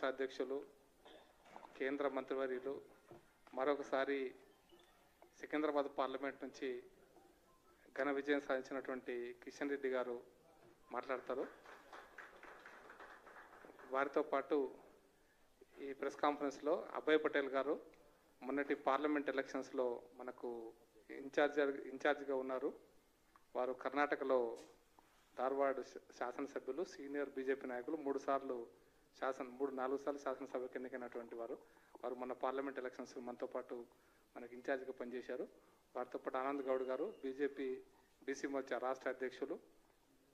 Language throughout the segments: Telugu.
రాష్ట్ర అధ్యక్షులు, కేంద్ర మంత్రివర్యులు, మరొకసారి సికింద్రాబాద్ పార్లమెంట్ నుంచి ఘన విజయం సాధించినటువంటి కిషన్ రెడ్డి గారు మాట్లాడతారు. వారితో పాటు ఈ ప్రెస్ కాన్ఫరెన్స్లో అభయ్ పటేల్ గారు మొన్నటి పార్లమెంట్ ఎలక్షన్స్లో మనకు ఇన్ఛార్జిగా ఉన్నారు. వారు కర్ణాటకలో ధార్వాడ్ శాసనసభ్యులు, సీనియర్ బీజేపీ నాయకులు, 4 సార్లు శాసనసభకు ఎన్నికైనటువంటి వారు. మొన్న పార్లమెంట్ ఎలక్షన్స్ మనతో పాటు మనకు ఇన్ఛార్జిగా పనిచేశారు. వారితో పాటు ఆనంద్ గౌడ్ గారు బీజేపీ బీసీ మోర్చా రాష్ట్ర అధ్యక్షులు,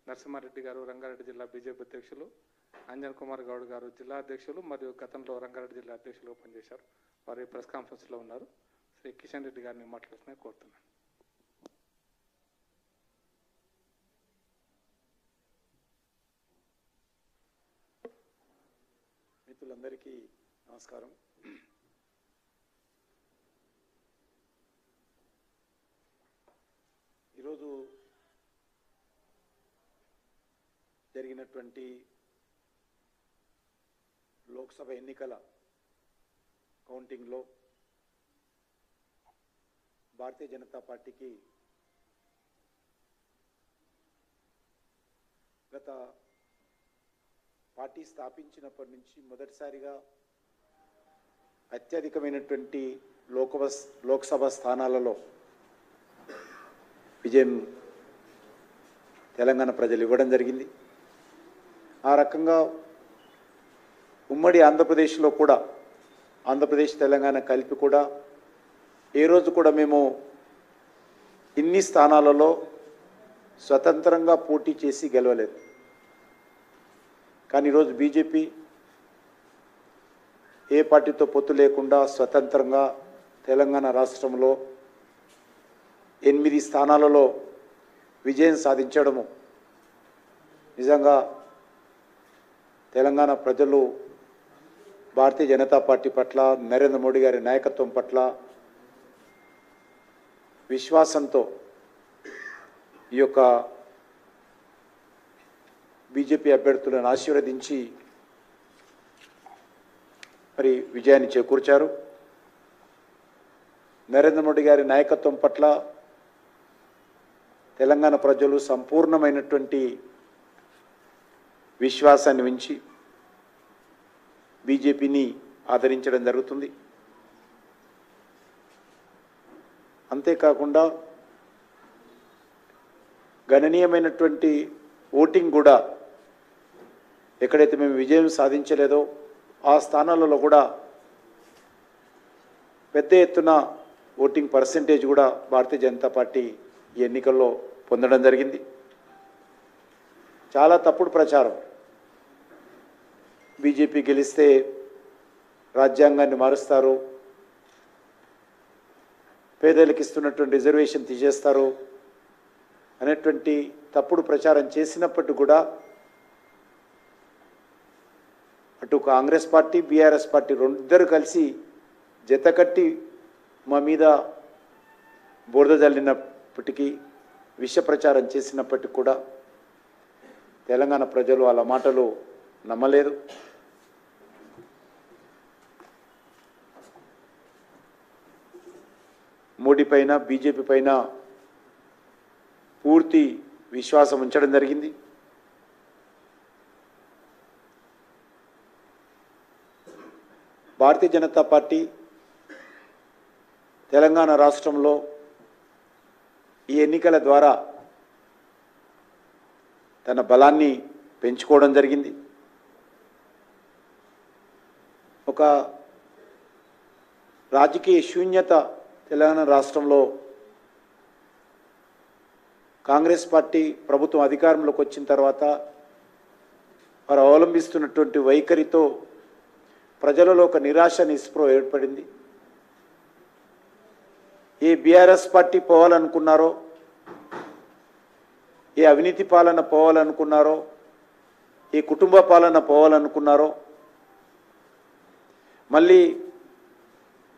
నరసింహారెడ్డి గారు రంగారెడ్డి జిల్లా బీజేపీ అధ్యక్షులు, అంజన్ కుమార్ గౌడ్ గారు జిల్లా అధ్యక్షులు మరియు గతంలో రంగారెడ్డి జిల్లా అధ్యక్షులుగా పనిచేశారు. వారు ఈ ప్రెస్ కాన్ఫరెన్స్లో ఉన్నారు. శ్రీ కిషన్ రెడ్డి గారిని మాట్లాడుతున్నా కోరుతున్నాను. మిత్రులందరికీ నమస్కారం. ఈరోజు జరిగినటువంటి లోక్సభ ఎన్నికల కౌంటింగ్లో భారతీయ జనతా పార్టీకి గత పార్టీ స్థాపించినప్పటి నుంచి మొదటిసారిగా అత్యధికమైనటువంటి లోక్సభ స్థానాలలో విజయం తెలంగాణ ప్రజలు ఇవ్వడం జరిగింది. ఆ రకంగా ఉమ్మడి ఆంధ్రప్రదేశ్లో కూడా, ఆంధ్రప్రదేశ్ తెలంగాణ కలిపి కూడా ఏ రోజు కూడా మేము ఇన్ని స్థానాలలో స్వతంత్రంగా పోటీ చేసి గెలవలేదు. కానీ ఈరోజు బీజేపీ ఏ పార్టీతో పొత్తు లేకుండా స్వతంత్రంగా తెలంగాణ రాష్ట్రంలో 8 స్థానాలలో విజయం సాధించడము నిజంగా తెలంగాణ ప్రజలు భారతీయ జనతా పార్టీ పట్ల, నరేంద్ర మోడీ గారి నాయకత్వం పట్ల విశ్వాసంతో ఈ యొక్క బీజేపీ అభ్యర్థులను ఆశీర్వదించి మరి విజయాన్ని చేకూర్చారు. నరేంద్ర మోడీ గారి నాయకత్వం పట్ల తెలంగాణ ప్రజలు సంపూర్ణమైనటువంటి విశ్వాసాన్ని ఉంచి బీజేపీని ఆదరించడం జరుగుతుంది. అంతేకాకుండా గణనీయమైనటువంటి ఓటింగ్ కూడా ఎక్కడైతే మేము విజయం సాధించలేదో ఆ స్థానాలలో కూడా పెద్ద ఎత్తున ఓటింగ్ పర్సెంటేజ్ కూడా భారతీయ జనతా పార్టీ ఈ ఎన్నికల్లో పొందడం జరిగింది. చాలా తప్పుడు ప్రచారం, బీజేపీ గెలిస్తే రాజ్యాంగాన్ని మారుస్తారు, పేదలకు ఇస్తున్నటువంటి రిజర్వేషన్ తీసేస్తారు అనేటువంటి తప్పుడు ప్రచారం చేసినప్పటికీ కూడా అటు కాంగ్రెస్ పార్టీ, బీఆర్ఎస్ పార్టీ ఇద్దరు కలిసి జతకట్టి మా మీద బురద జల్లినప్పటికీ, విష ప్రచారం చేసినప్పటికీ కూడా తెలంగాణ ప్రజలు వాళ్ళ మాటలు నమ్మలేదు. మోడీ పైన, బీజేపీ పైన పూర్తి విశ్వాసం ఉంచడం జరిగింది. భారతీయ జనతా పార్టీ తెలంగాణ రాష్ట్రంలో ఈ ఎన్నికల ద్వారా తన బలాన్ని పెంచుకోవడం జరిగింది. ఒక రాజకీయ శూన్యత తెలంగాణ రాష్ట్రంలో కాంగ్రెస్ పార్టీ ప్రభుత్వం అధికారంలోకి వచ్చిన తర్వాత వారు అవలంబిస్తున్నటువంటి వైఖరితో ప్రజలలో ఒక నిరాశ, నిస్పృహ ఏర్పడింది. ఏ బీఆర్ఎస్ పార్టీ పోవాలనుకున్నారో, ఏ అవినీతి పాలన పోవాలనుకున్నారో, ఏ కుటుంబ పాలన పోవాలనుకున్నారో, మళ్ళీ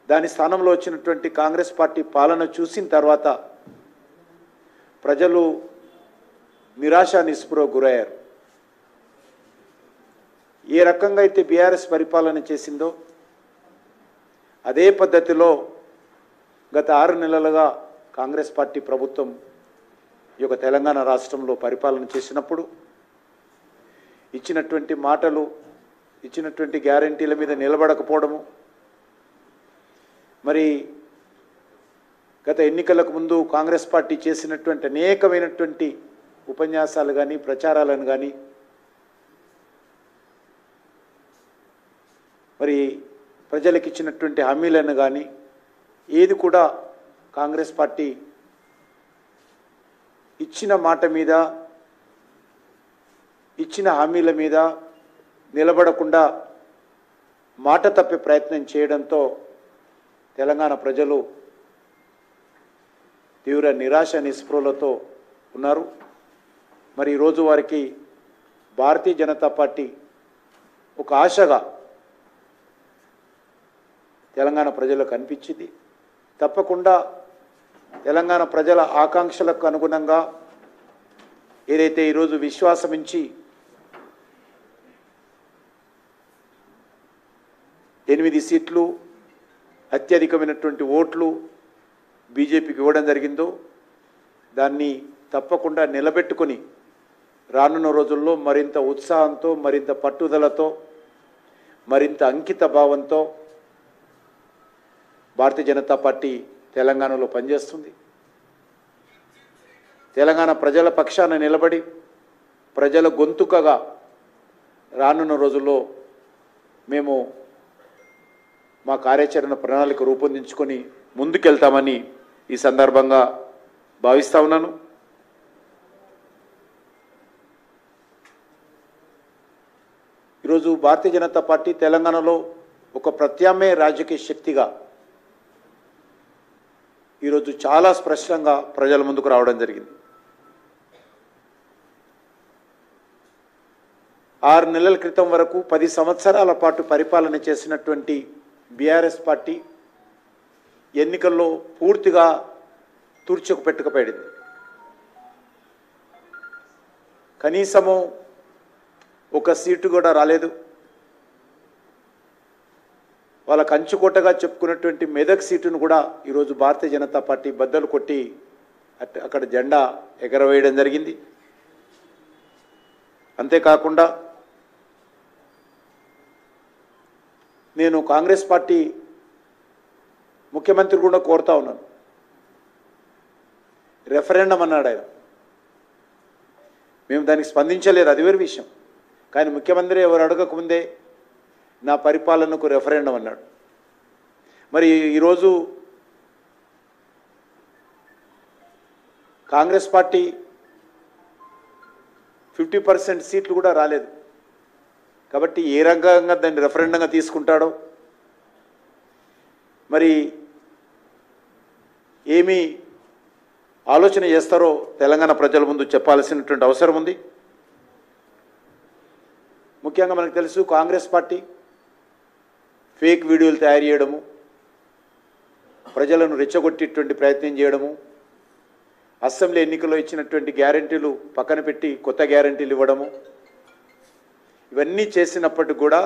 దాని స్థానంలో వచ్చినటువంటి కాంగ్రెస్ పార్టీ పాలన చూసిన తర్వాత ప్రజలు నిరాశ, నిస్పృహ గురయ్యారు. ఏ రకంగా అయితే బీఆర్ఎస్ పరిపాలన చేసిందో అదే పద్ధతిలో గత 6 నెలలుగా కాంగ్రెస్ పార్టీ ప్రభుత్వం ఈ యొక్క తెలంగాణ రాష్ట్రంలో పరిపాలన చేసినప్పుడు ఇచ్చినటువంటి మాటలు, ఇచ్చినటువంటి గ్యారంటీల మీద నిలబడకపోవడము, మరి గత ఎన్నికలకు ముందు కాంగ్రెస్ పార్టీ చేసినటువంటి అనేకమైనటువంటి ఉపన్యాసాలు కానీ ప్రచారాలను కానీ, మరి ప్రజలకు ఇచ్చినటువంటి హామీలను కానీ ఏది కూడా కాంగ్రెస్ పార్టీ ఇచ్చిన మాట మీద, ఇచ్చిన హామీల మీద నిలబడకుండా మాట తప్పే ప్రయత్నం చేయడంతో తెలంగాణ ప్రజలు తీవ్ర నిరాశ నిస్పృహలతో ఉన్నారు. మరి ఈరోజు వారికి భారతీయ జనతా పార్టీ ఒక ఆశగా తెలంగాణ ప్రజలకు అనిపించింది. తప్పకుండా తెలంగాణ ప్రజల ఆకాంక్షలకు అనుగుణంగా ఏదైతే ఈరోజు విశ్వాసం ఇచ్చి 8 సీట్లు అత్యధికమైనటువంటి ఓట్లు బీజేపీకి ఇవ్వడం జరిగిందో దాన్ని తప్పకుండా నిలబెట్టుకొని రానున్న రోజుల్లో మరింత ఉత్సాహంతో, మరింత పట్టుదలతో, మరింత అంకిత భావంతో భారతీయ జనతా పార్టీ తెలంగాణలో పనిచేస్తుంది. తెలంగాణ ప్రజల పక్షాన నిలబడి ప్రజల గొంతుకగా రానున్న రోజుల్లో మేము మా కార్యాచరణ ప్రణాళిక రూపొందించుకొని ముందుకెళ్తామని ఈ సందర్భంగా భావిస్తా ఉన్నాను. ఈరోజు భారతీయ జనతా పార్టీ తెలంగాణలో ఒక ప్రత్యామ్నాయ రాజకీయ శక్తిగా ఈరోజు చాలా స్పష్టంగా ప్రజల ముందుకు రావడం జరిగింది. 6 నెలల క్రితం వరకు 10 సంవత్సరాల పాటు పరిపాలన చేసినటువంటి బీఆర్ఎస్ పార్టీ ఎన్నికల్లో పూర్తిగా తుర్చుకు పెట్టుకుపోయింది. కనీసము ఒక సీటు కూడా రాలేదు. వాళ్ళ కంచుకోటగా చెప్పుకున్నటువంటి మెదక్ సీటును కూడా ఈరోజు భారతీయ జనతా పార్టీ బద్దలు కొట్టి అక్కడ జెండా ఎగరవేయడం జరిగింది. అంతేకాకుండా నేను కాంగ్రెస్ పార్టీ ముఖ్యమంత్రి కూడా కోరుతా ఉన్నాను. రెఫరెండం అన్నాడు ఆయన, మేము దానికి స్పందించలేదు, అది వేరే విషయం. కానీ ముఖ్యమంత్రి ఎవరు అడగకముందే నా పరిపాలనకు రెఫరెండం అన్నాడు. మరి ఈరోజు కాంగ్రెస్ పార్టీ 50% సీట్లు కూడా రాలేదు. కాబట్టి ఏ రకంగా దాన్ని రెఫరెండంగా తీసుకుంటాడో, మరి ఏమి ఆలోచన చేస్తారో తెలంగాణ ప్రజల ముందు చెప్పాల్సినటువంటి అవసరం ఉంది. ముఖ్యంగా మనకు తెలుసు, కాంగ్రెస్ పార్టీ ఫేక్ వీడియోలు తయారు చేయడము, ప్రజలను రెచ్చగొట్టేటువంటి ప్రయత్నం చేయడము, అసెంబ్లీ ఎన్నికల్లో ఇచ్చినటువంటి గ్యారంటీలు పక్కన పెట్టి కొత్త గ్యారంటీలు ఇవ్వడము, ఇవన్నీ చేసినప్పటికి కూడా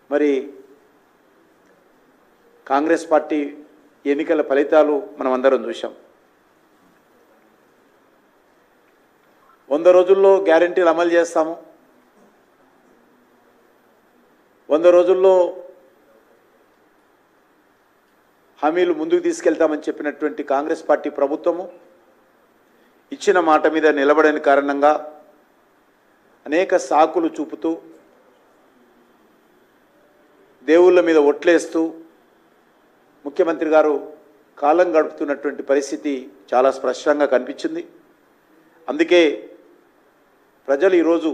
మరి కాంగ్రెస్ పార్టీ ఎన్నికల ఫలితాలు మనం అందరం చూసాం. 100 రోజుల్లో గ్యారంటీలు అమలు చేస్తాము, 100 రోజుల్లో హామీలు ముందుకు తీసుకెళ్తామని చెప్పినటువంటి కాంగ్రెస్ పార్టీ ప్రభుత్వము ఇచ్చిన మాట మీద నిలబడని కారణంగా అనేక సాకులు చూపుతూ, దేవుళ్ళ మీద ఒట్లేస్తూ ముఖ్యమంత్రి గారు కాలం గడుపుతున్నటువంటి పరిస్థితి చాలా స్పష్టంగా కనిపించింది. అందుకే ప్రజలు ఈరోజు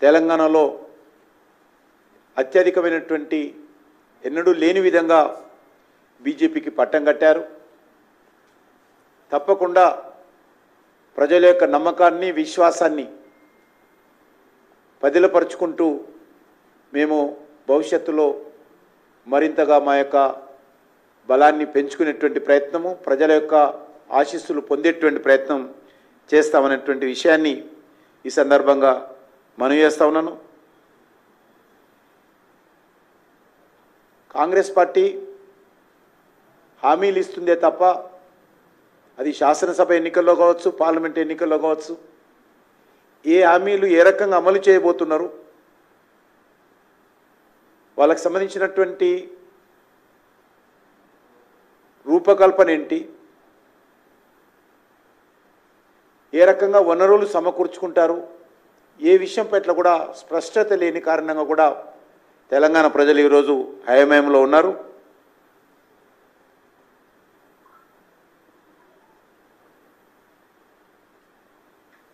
తెలంగాణలో అత్యధికమైనటువంటి ఎన్నడూ లేని విధంగా బీజేపీకి పట్టం కట్టారు. తప్పకుండా ప్రజల యొక్క నమ్మకాన్ని, విశ్వాసాన్ని పదిలపరుచుకుంటూ మేము భవిష్యత్తులో మరింతగా మా యొక్క బలాన్ని పెంచుకునేటువంటి ప్రయత్నము, ప్రజల యొక్క ఆశీస్సులు పొందేటువంటి ప్రయత్నం చేస్తామనేటువంటి విషయాన్ని ఈ సందర్భంగా మనవి చేస్తా ఉన్నాను. కాంగ్రెస్ పార్టీ హామీలు ఇస్తుందే తప్ప అది శాసనసభ ఎన్నికల్లో కావచ్చు, పార్లమెంట్ ఎన్నికల్లో కావచ్చు, ఏ హామీలు ఏ రకంగా అమలు చేయబోతున్నారు, వాళ్ళకి సంబంధించినటువంటి రూపకల్పన ఏంటి, ఏ రకంగా వనరులు సమకూర్చుకుంటారు, ఏ విషయం పట్ల కూడా స్పష్టత లేని కారణంగా కూడా తెలంగాణ ప్రజలు ఈరోజు అయోమయంలో ఉన్నారు.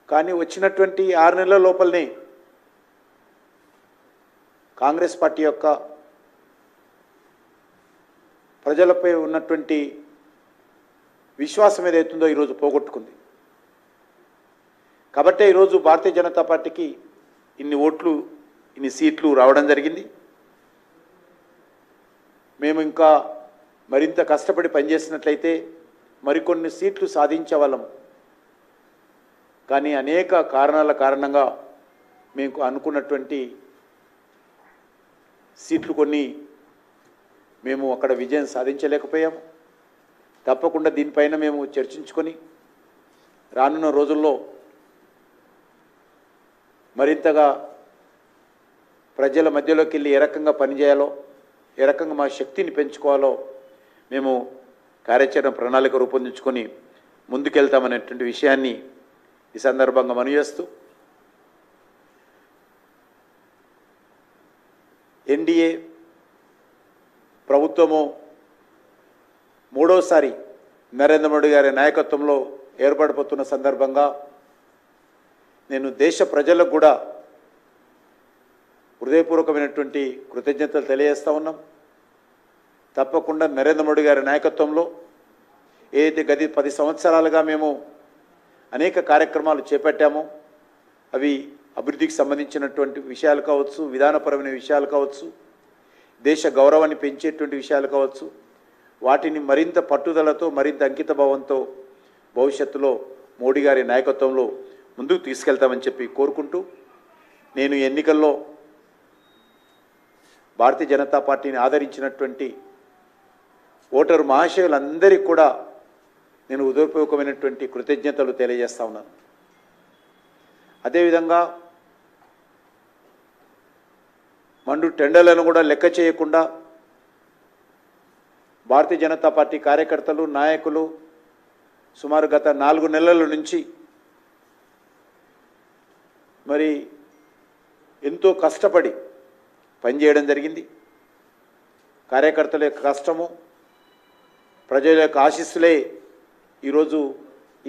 కానీ వచ్చినటువంటి 6 నెలల లోపలనే కాంగ్రెస్ పార్టీ యొక్క ప్రజలపై ఉన్నటువంటి విశ్వాసం ఏదైతుందో ఈరోజు పోగొట్టుకుంది. కాబట్టే ఈరోజు భారతీయ జనతా పార్టీకి ఇన్ని ఓట్లు, ఇన్ని సీట్లు రావడం జరిగింది. మేము ఇంకా మరింత కష్టపడి పనిచేసినట్లయితే మరికొన్ని సీట్లు సాధించే వాళ్ళం. కానీ అనేక కారణాల కారణంగా మేము అనుకున్నటువంటి సీట్లు కొన్ని మేము అక్కడ విజయం సాధించలేకపోయాము. తప్పకుండా దీనిపైన మేము చర్చించుకొని రానున్న రోజుల్లో మరింతగా ప్రజల మధ్యలోకి వెళ్ళి ఏ రకంగా పనిచేయాలో, ఏ రకంగా మా శక్తిని పెంచుకోవాలో మేము కార్యాచరణ ప్రణాళిక రూపొందించుకొని ముందుకెళ్తామనేటువంటి విషయాన్ని ఈ సందర్భంగా మనవి చేస్తూ, ఎన్డీఏ ప్రభుత్వము మూడోసారి నరేంద్ర మోడీ గారి నాయకత్వంలో ఏర్పడిపోతున్న సందర్భంగా నేను దేశ ప్రజలకు కూడా హృదయపూర్వకమైనటువంటి కృతజ్ఞతలు తెలియజేస్తా ఉన్నాం. తప్పకుండా నరేంద్ర మోడీ గారి నాయకత్వంలో ఏదైతే గత 10 సంవత్సరాలుగా మేము అనేక కార్యక్రమాలు చేపట్టామో, అవి అభివృద్ధికి సంబంధించినటువంటి విషయాలు కావచ్చు, విధానపరమైన విషయాలు కావచ్చు, దేశ గౌరవాన్ని పెంచేటువంటి విషయాలు కావచ్చు, వాటిని మరింత పట్టుదలతో, మరింత అంకిత భావంతో భవిష్యత్తులో మోడీ గారి నాయకత్వంలో ముందుకు తీసుకెళ్తామని చెప్పి కోరుకుంటూ, నేను ఎన్నికల్లో భారతీయ జనతా పార్టీని ఆదరించినటువంటి ఓటరు మహాశయులందరికీ కూడా నేను హృదయపూర్వకమైనటువంటి కృతజ్ఞతలు తెలియజేస్తా ఉన్నాను. అదేవిధంగా మండు టెండర్లను కూడా లెక్క చేయకుండా భారతీయ జనతా పార్టీ కార్యకర్తలు, నాయకులు సుమారు గత 4 నెలల నుంచి మరి ఎంతో కష్టపడి పనిచేయడం జరిగింది. కార్యకర్తల యొక్క కష్టము, ప్రజల యొక్క ఆశీస్సులే ఈరోజు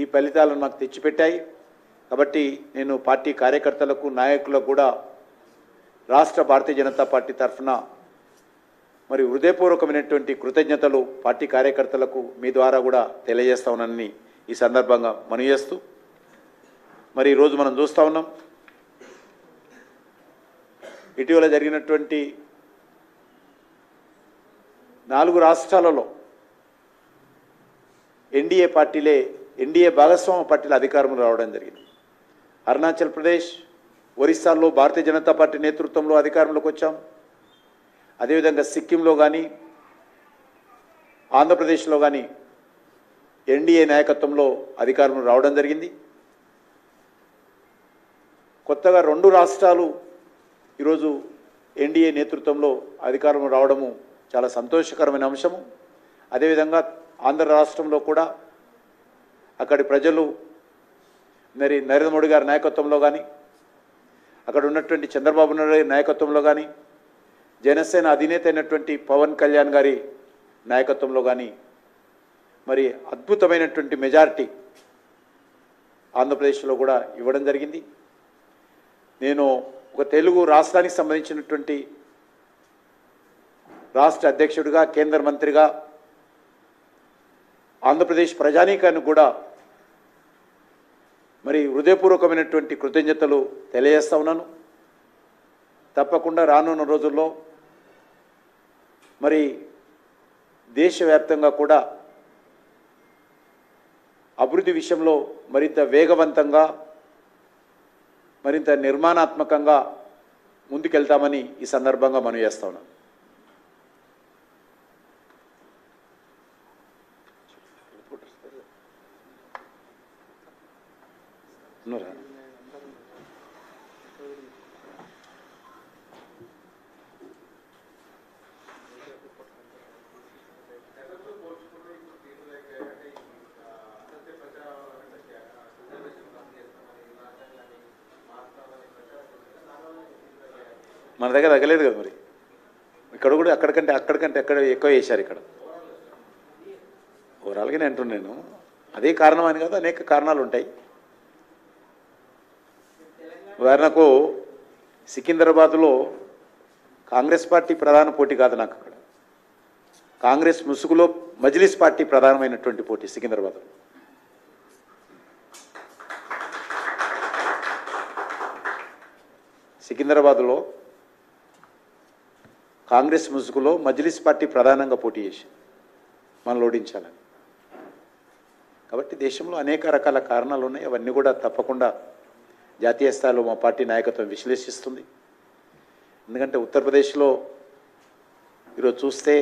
ఈ ఫలితాలను నాకు తెచ్చిపెట్టాయి. కాబట్టి నేను పార్టీ కార్యకర్తలకు, నాయకులకు కూడా రాష్ట్ర భారతీయ జనతా పార్టీ తరఫున మరి హృదయపూర్వకమైనటువంటి కృతజ్ఞతలు పార్టీ కార్యకర్తలకు మీ ద్వారా కూడా తెలియజేస్తా ఉన్నానని ఈ సందర్భంగా మనవి చేస్తూ, మరి ఈరోజు మనం చూస్తూ ఉన్నాం ఇటీవల జరిగినటువంటి 4 రాష్ట్రాలలో ఎన్డీఏ భాగస్వామ్య పార్టీల అధికారంలో రావడం జరిగింది. అరుణాచల్ ప్రదేశ్, ఒరిస్సాలో భారతీయ జనతా పార్టీ నేతృత్వంలో అధికారంలోకి వచ్చాం. అదేవిధంగా సిక్కింలో కానీ, ఆంధ్రప్రదేశ్లో కానీ ఎన్డీఏ నాయకత్వంలో అధికారంలో రావడం జరిగింది. కొత్తగా 2 రాష్ట్రాలు ఈరోజు ఎన్డీఏ నేతృత్వంలో అధికారంలో రావడము చాలా సంతోషకరమైన అంశము. అదేవిధంగా ఆంధ్ర రాష్ట్రంలో కూడా అక్కడి ప్రజలు మరి నరేంద్ర మోడీ గారి నాయకత్వంలో కానీ, అక్కడ ఉన్నటువంటి చంద్రబాబు నాయుడు నాయకత్వంలో కానీ, జనసేన అధినేత అయినటువంటి పవన్ కళ్యాణ్ గారి నాయకత్వంలో కానీ మరి అద్భుతమైనటువంటి మెజారిటీ ఆంధ్రప్రదేశ్లో కూడా ఇవ్వడం జరిగింది. నేను ఒక తెలుగు రాష్ట్రానికి సంబంధించినటువంటి రాష్ట్ర అధ్యక్షుడిగా, కేంద్ర మంత్రిగా ఆంధ్రప్రదేశ్ ప్రజానీకాన్ని కూడా మరి హృదయపూర్వకమైనటువంటి కృతజ్ఞతలు తెలియజేస్తా ఉన్నాను. తప్పకుండా రానున్న రోజుల్లో మరి దేశవ్యాప్తంగా కూడా అభివృద్ధి విషయంలో మరింత వేగవంతంగా మరింత నిర్మాణాత్మకంగా ముందుకెళ్తామని ఈ సందర్భంగా మనవి చేస్తా ఉన్నాను. మన దగ్గర తగ్గలేదు కదా మరి, ఇక్కడ కూడా అక్కడికంటే ఎక్కడ ఎక్కువ వేశారు. ఇక్కడ ఓవరాల్గానే అంటున్నాను, అదే కారణం అని కాదు, అనేక కారణాలు ఉంటాయి. ఉదాహరణకు సికింద్రాబాద్లో కాంగ్రెస్ పార్టీ ప్రధాన పోటీ కాదు నాకు. అక్కడ కాంగ్రెస్ ముసుగులో మజ్లిస్ పార్టీ ప్రధానమైనటువంటి పోటీ సికింద్రాబాద్లో. సికింద్రాబాద్లో కాంగ్రెస్ ముసుగులో మజ్లిస్ పార్టీ ప్రధానంగా పోటీ చేసి మనల్ని ఓడించాలని. కాబట్టి దేశంలో అనేక రకాల కారణాలు ఉన్నాయి. అవన్నీ కూడా తప్పకుండా జాతీయ స్థాయిలో మా పార్టీ నాయకత్వం విశ్లేషిస్తుంది. ఎందుకంటే ఉత్తరప్రదేశ్లో ఈరోజు చూస్తే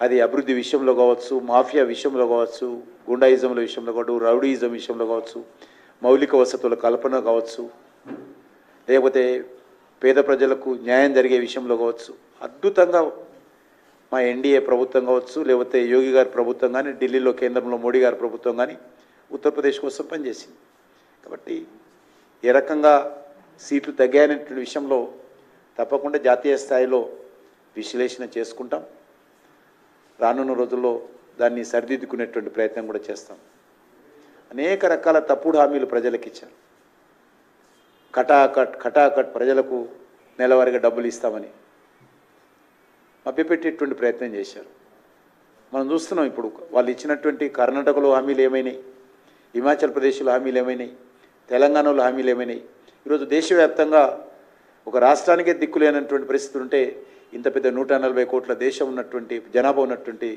అది అభివృద్ధి విషయంలో కావచ్చు, మాఫియా విషయంలో కావచ్చు, గుండాయిజంల విషయంలో కావచ్చు, రౌడీయిజం విషయంలో కావచ్చు, మౌలిక వసతుల కల్పన కావచ్చు, లేకపోతే పేద ప్రజలకు న్యాయం జరిగే విషయంలో కావచ్చు, అద్భుతంగా మా ఎన్డీఏ ప్రభుత్వం కావచ్చు, లేకపోతే యోగి గారి ప్రభుత్వం కానీ, ఢిల్లీలో కేంద్రంలో మోడీ గారి ప్రభుత్వం కానీ ఉత్తరప్రదేశ్ కోసం పనిచేసింది. కాబట్టి ఏ రకంగా సీట్లు తగ్గాయనే విషయంలో తప్పకుండా జాతీయ స్థాయిలో విశ్లేషణ చేసుకుంటాం. రానున్న రోజుల్లో దాన్ని సరిదిద్దుకునేటువంటి ప్రయత్నం కూడా చేస్తాం. అనేక రకాల తప్పుడు హామీలు ప్రజలకు ఇచ్చారు. కటాకట్ ప్రజలకు నెలవారీగా డబ్బులు ఇస్తామని మభ్యపెట్టేటువంటి ప్రయత్నం చేశారు. మనం చూస్తున్నాం ఇప్పుడు వాళ్ళు ఇచ్చినటువంటి కర్ణాటకలో హామీలు ఏమైనాయి, హిమాచల్ ప్రదేశ్లో హామీలు ఏమైనాయి, తెలంగాణలో హామీలు ఏమైనాయి. ఈరోజు దేశవ్యాప్తంగా ఒక రాష్ట్రానికే దిక్కులేనటువంటి పరిస్థితులు ఉంటే, ఇంత పెద్ద 140 కోట్ల దేశం ఉన్నటువంటి జనాభా ఉన్నటువంటి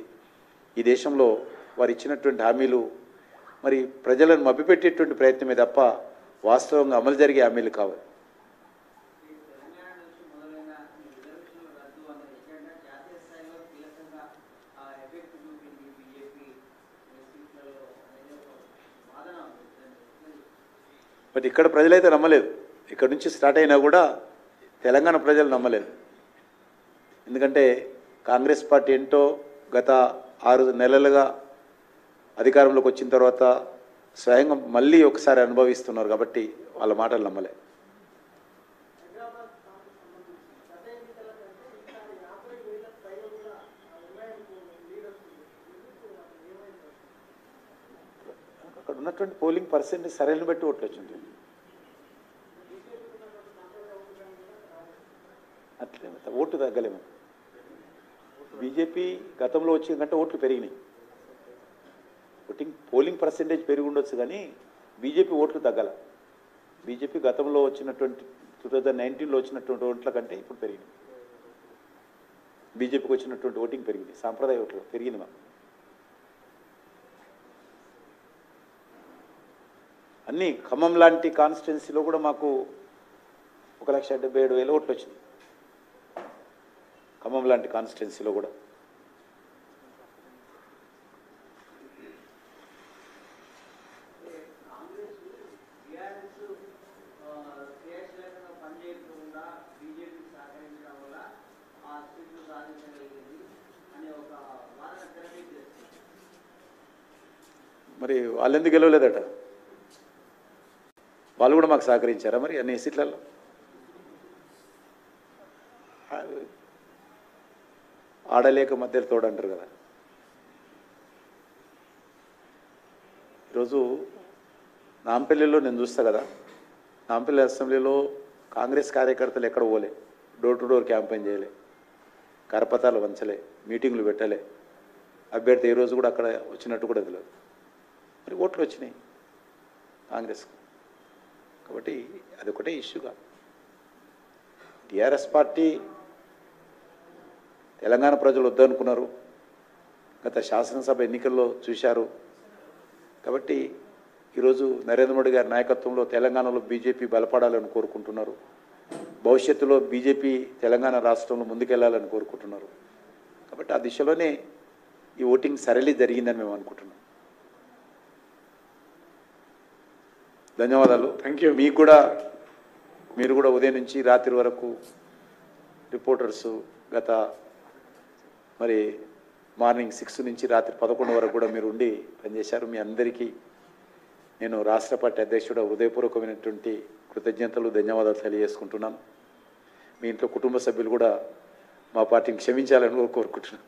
ఈ దేశంలో వారు ఇచ్చినటువంటి హామీలు మరి ప్రజలను మభ్యపెట్టేటువంటి ప్రయత్నమే తప్ప వాస్తవంగా అమలు జరిగే హామీలు కావాలి. బట్ ఇక్కడ ప్రజలైతే నమ్మలేదు. ఇక్కడ నుంచి స్టార్ట్ అయినా కూడా తెలంగాణ ప్రజలు నమ్మలేదు. ఎందుకంటే కాంగ్రెస్ పార్టీ ఏంటో గత 6 నెలలుగా అధికారంలోకి వచ్చిన తర్వాత స్వయంగా మళ్ళీ ఒకసారి అనుభవిస్తున్నారు కాబట్టి వాళ్ళ మాటలు నమ్మలే. అక్కడ ఉన్నటువంటి పోలింగ్ పర్సెంటేజ్ సరైన బట్టి ఓట్లు వచ్చింది. అట్లే ఓటు తగ్గలేము. బీజేపీ గతంలో వచ్చిన కంటే ఓట్లు పెరిగినాయి. పోలింగ్ పర్సెంటేజ్ పెరిగి ఉండొచ్చు కానీ బీజేపీ ఓట్లు తగ్గల. బీజేపీ గతంలో వచ్చినటువంటి 2019లో వచ్చినటువంటి ఓట్ల కంటే ఇప్పుడు పెరిగింది. బీజేపీకి వచ్చినటువంటి ఓటింగ్ పెరిగింది, సాంప్రదాయ ఓట్లు పెరిగింది. మాకు అన్నీ ఖమ్మం లాంటి కాన్స్టిట్యున్సీలో కూడా మాకు 1,77,000 ఓట్లు వచ్చింది. ఖమ్మం లాంటి కాన్స్టిట్యున్సీలో కూడా మరి వాళ్ళు ఎందుకు గెలవలేదట? వాళ్ళు కూడా మాకు సహకరించారా మరి అన్ని సీట్లలో? ఆడలేక మధ్యలో తోడంటారు కదా. ఈరోజు నాంపల్లిలో నేను చూస్తా కదా, నాంపల్లి అసెంబ్లీలో కాంగ్రెస్ కార్యకర్తలు ఎక్కడ పోలే, డోర్ టు డోర్ క్యాంపెయిన్ చేయలే, కరపతాలు వంచలే, మీటింగ్లు పెట్టలే, అభ్యర్థి ఏ రోజు కూడా అక్కడ వచ్చినట్టు కూడా తెలియదు. మరి ఓట్లు వచ్చినాయి కాంగ్రెస్కు. కాబట్టి అదొకటే ఇష్యూగా టీఆర్ఎస్ పార్టీ తెలంగాణ ప్రజలు వద్దనుకున్నారు, గత శాసనసభ ఎన్నికల్లో చూశారు. కాబట్టి ఈరోజు నరేంద్ర మోడీ గారి నాయకత్వంలో తెలంగాణలో బీజేపీ బలపడాలని కోరుకుంటున్నారు. భవిష్యత్తులో బీజేపీ తెలంగాణ రాష్ట్రంలో ముందుకెళ్లాలని కోరుకుంటున్నారు. కాబట్టి ఆ దిశలోనే ఈ ఓటింగ్ సరళి జరిగిందని మేము అనుకుంటున్నాం. ధన్యవాదాలు. Thank you. మీరు కూడా ఉదయం నుంచి రాత్రి వరకు రిపోర్టర్స్ గత మరి మార్నింగ్ 6 నుంచి రాత్రి 11 వరకు కూడా మీరు ఉండి పనిచేశారు. మీ అందరికీ నేను రాష్ట్ర పార్టీ అధ్యక్షుడు హృదయపూర్వకమైనటువంటి కృతజ్ఞతలు, ధన్యవాదాలు తెలియజేసుకుంటున్నాను. మీ ఇంట్లో కుటుంబ సభ్యులు కూడా మా పార్టీని క్షమించాలని కోరుకుంటున్నాను.